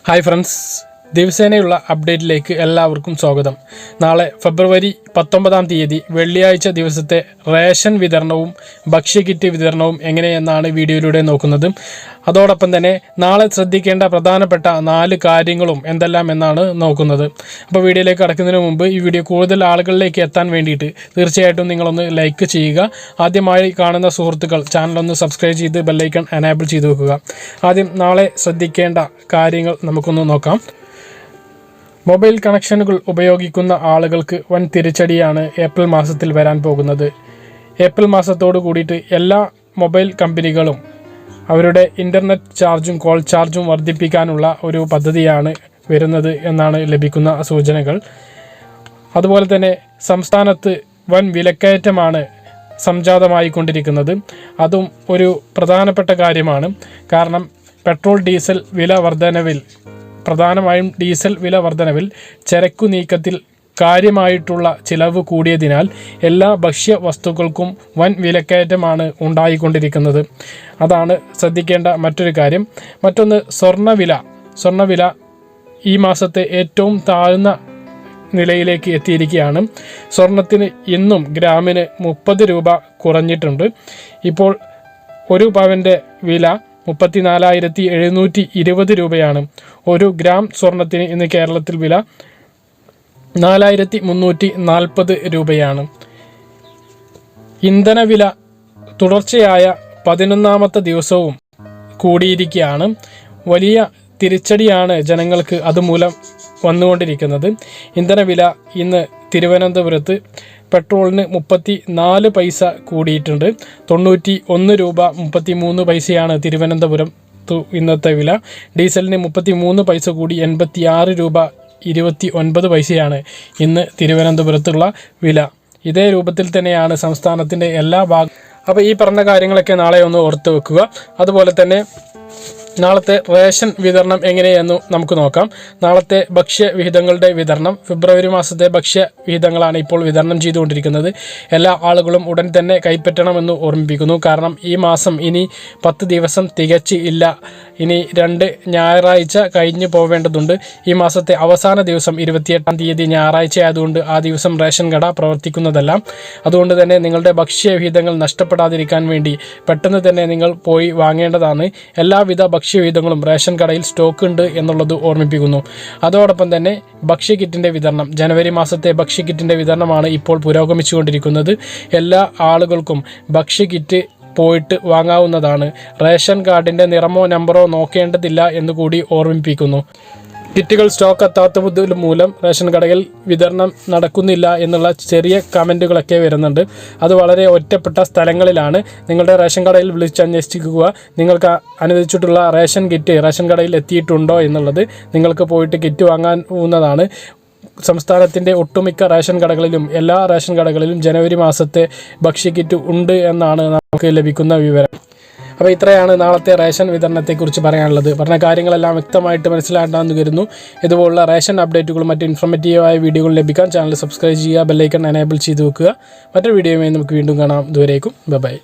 Hi friends, ദിവസേനയുള്ള അപ്ഡേറ്റിലേക്ക് എല്ലാവർക്കും സ്വാഗതം. നാളെ ഫെബ്രുവരി 19 വെള്ളിയാഴ്ച ദിവസത്തെ റേഷൻ വിതരണവും ഭക്ഷ്യക്കിറ്റ് വിതരണവും എങ്ങനെയെന്നാണ് വീഡിയോയിലൂടെ നോക്കുന്നത്. അതോടൊപ്പം തന്നെ നാളെ ശ്രദ്ധിക്കേണ്ട പ്രധാനപ്പെട്ട 4 കാര്യങ്ങളും എന്തെല്ലാം എന്നാണ് നോക്കുന്നത്. അപ്പോൾ വീഡിയോയിലേക്ക് കടക്കുന്നതിന് മുമ്പ് ഈ വീഡിയോ കൂടുതൽ ആളുകളിലേക്ക് എത്താൻ വേണ്ടിയിട്ട് തീർച്ചയായിട്ടും നിങ്ങളൊന്ന് ലൈക്ക് ചെയ്യുക. ആദ്യമായി കാണുന്ന സുഹൃത്തുക്കൾ ചാനലൊന്ന് സബ്സ്ക്രൈബ് ചെയ്ത് ബെല്ലൈക്കൺ എനേബിൾ ചെയ്ത് വെക്കുക. ആദ്യം നാളെ ശ്രദ്ധിക്കേണ്ട കാര്യങ്ങൾ നമുക്കൊന്ന് നോക്കാം. മൊബൈൽ കണക്ഷനുകൾ ഉപയോഗിക്കുന്ന ആളുകൾക്ക് വൻ തിരിച്ചടിയാണ് ഏപ്രിൽ മാസത്തിൽ വരാൻ പോകുന്നത്. ഏപ്രിൽ മാസത്തോടു കൂടിയിട്ട് എല്ലാ മൊബൈൽ കമ്പനികളും അവരുടെ ഇൻ്റർനെറ്റ് ചാർജും കോൾ ചാർജും വർദ്ധിപ്പിക്കാനുള്ള ഒരു പദ്ധതിയാണ് വരുന്നത് എന്നാണ് ലഭിക്കുന്ന സൂചനകൾ. അതുപോലെ തന്നെ സംസ്ഥാനത്ത് വൻ വിലക്കയറ്റമാണ് സംജാതമായിക്കൊണ്ടിരിക്കുന്നത്. അതും ഒരു പ്രധാനപ്പെട്ട കാര്യമാണ്. കാരണം പെട്രോൾ ഡീസൽ വില വർധനവിൽ, പ്രധാനമായും ഡീസൽ വില വർധനവിൽ ചരക്കു നീക്കത്തിൽ കാര്യമായിട്ടുള്ള ചിലവ് കൂടിയതിനാൽ എല്ലാ ഭക്ഷ്യ വസ്തുക്കൾക്കും വൻ വിലക്കയറ്റമാണ് ഉണ്ടായിക്കൊണ്ടിരിക്കുന്നത്. അതാണ് ശ്രദ്ധിക്കേണ്ട മറ്റൊരു കാര്യം. മറ്റൊന്ന് സ്വർണ്ണവില ഈ മാസത്തെ ഏറ്റവും താഴ്ന്ന നിലയിലേക്ക് എത്തിയിരിക്കുകയാണ്. സ്വർണത്തിന് ഇന്നും ഗ്രാമിന് 30 രൂപ കുറഞ്ഞിട്ടുണ്ട്. ഇപ്പോൾ ഒരു പവൻ്റെ വില 34,720 രൂപയാണ്. ഒരു ഗ്രാം സ്വർണത്തിന് ഇന്ന് കേരളത്തിൽ വില 4,340 രൂപയാണ്. ഇന്ധനവില തുടർച്ചയായ 11ാമത്തെ ദിവസവും കൂടിയിരിക്കുകയാണ്. വലിയ തിരിച്ചടിയാണ് ജനങ്ങൾക്ക് അതുമൂലം വന്നുകൊണ്ടിരിക്കുന്നത്. ഇന്ധനവില ഇന്ന് തിരുവനന്തപുരത്ത് പെട്രോളിന് 34 പൈസ കൂടിയിട്ടുണ്ട്. 91 രൂപ 33 പൈസയാണ് തിരുവനന്തപുരം ഇന്നത്തെ വില. ഡീസലിന് 33 പൈസ കൂടി 86 രൂപ 29 പൈസയാണ് ഇന്ന് തിരുവനന്തപുരത്തുള്ള വില. ഇതേ രൂപത്തിൽ തന്നെയാണ് സംസ്ഥാനത്തിൻ്റെ എല്ലാ അപ്പോൾ ഈ പറഞ്ഞ കാര്യങ്ങളൊക്കെ നാളെ ഒന്ന് ഓർത്ത് വെക്കുക. അതുപോലെ തന്നെ നാളത്തെ റേഷൻ വിതരണം എങ്ങനെയെന്ന് നമുക്ക് നോക്കാം. നാളത്തെ ഭക്ഷ്യവിഹിതങ്ങളുടെ വിതരണം ഫെബ്രുവരി മാസത്തെ ഭക്ഷ്യവിഹിതങ്ങളാണ് ഇപ്പോൾ വിതരണം ചെയ്തുകൊണ്ടിരിക്കുന്നത്. എല്ലാ ആളുകളും ഉടൻ തന്നെ കൈപ്പറ്റണമെന്ന് ഓർമ്മിപ്പിക്കുന്നു. കാരണം ഈ മാസം ഇനി 10 ദിവസം തികച്ച് ഇല്ല. ഇനി 2 ഞായറാഴ്ച കഴിഞ്ഞു പോവേണ്ടതുണ്ട്. ഈ മാസത്തെ അവസാന ദിവസം 28 ഞായറാഴ്ച ആയതുകൊണ്ട് ആ ദിവസം റേഷൻ കട പ്രവർത്തിക്കുന്നതല്ല. അതുകൊണ്ട് തന്നെ നിങ്ങളുടെ ഭക്ഷ്യവിഹിതങ്ങൾ നഷ്ടപ്പെടാതിരിക്കാൻ വേണ്ടി പെട്ടെന്ന് തന്നെ നിങ്ങൾ പോയി വാങ്ങേണ്ടതാണ്. എല്ലാവിധ ഭക്ഷ്യവിഹിതങ്ങളും റേഷൻ കടയിൽ സ്റ്റോക്ക് ഉണ്ട് എന്നുള്ളത് ഓർമ്മിപ്പിക്കുന്നു. അതോടൊപ്പം തന്നെ ഭക്ഷ്യക്കിറ്റിൻ്റെ വിതരണം, ജനുവരി മാസത്തെ ഭക്ഷ്യക്കിറ്റിൻ്റെ വിതരണമാണ് ഇപ്പോൾ പുരോഗമിച്ചുകൊണ്ടിരിക്കുന്നത്. എല്ലാ ആളുകൾക്കും ഭക്ഷ്യക്കിറ്റ് പോയിട്ട് വാങ്ങാവുന്നതാണ്. റേഷൻ കാർഡിൻ്റെ നിറമോ നമ്പറോ നോക്കേണ്ടതില്ല എന്നുകൂടി ഓർമ്മിപ്പിക്കുന്നു. കിറ്റുകൾ സ്റ്റോക്ക് എത്താത്തത് മൂലം റേഷൻ കടയിൽ വിതരണം നടക്കുന്നില്ല എന്നുള്ള ചെറിയ കമൻറ്റുകളൊക്കെ വരുന്നുണ്ട്. അത് വളരെ ഒറ്റപ്പെട്ട സ്ഥലങ്ങളിലാണ്. നിങ്ങളുടെ റേഷൻ കടയിൽ വിളിച്ചന്വേഷിക്കുക. നിങ്ങൾക്ക് അനുവദിച്ചിട്ടുള്ള റേഷൻ കിറ്റ് റേഷൻ കടയിൽ എത്തിയിട്ടുണ്ടോ എന്നുള്ളത് നിങ്ങൾക്ക് പോയിട്ട് കിറ്റ് വാങ്ങാവുന്നതാണ്. സംസ്ഥാനത്തിൻ്റെ ഒട്ടുമിക്ക റേഷൻ കടകളിലും, എല്ലാ റേഷൻ കടകളിലും ജനുവരി മാസത്തെ ഭക്ഷ്യക്കിറ്റ് ഉണ്ട് എന്നാണ് നമുക്ക് ലഭിക്കുന്ന വിവരം. അപ്പോൾ ഇത്രയാണ് നാളത്തെ റേഷൻ വിതരണത്തെക്കുറിച്ച് പറയാനുള്ളത്. പറഞ്ഞ കാര്യങ്ങളെല്ലാം വ്യക്തമായിട്ട് മനസ്സിലാക്കാമെന്ന് കരുതുന്നു. ഇതുപോലുള്ള റേഷൻ അപ്ഡേറ്റുകളും മറ്റ് ഇൻഫോർമേറ്റീവായ വീഡിയോകൾ ലഭിക്കാൻ ചാനൽ സബ്സ്ക്രൈബ് ചെയ്യുക, ബെല്ലൈക്കൺ എനേബിൾ ചെയ്ത് വെക്കുക. മറ്റൊരു വീഡിയോയുമായി നമുക്ക് വീണ്ടും കാണാം. ഇതുവരേക്കും ബൈ.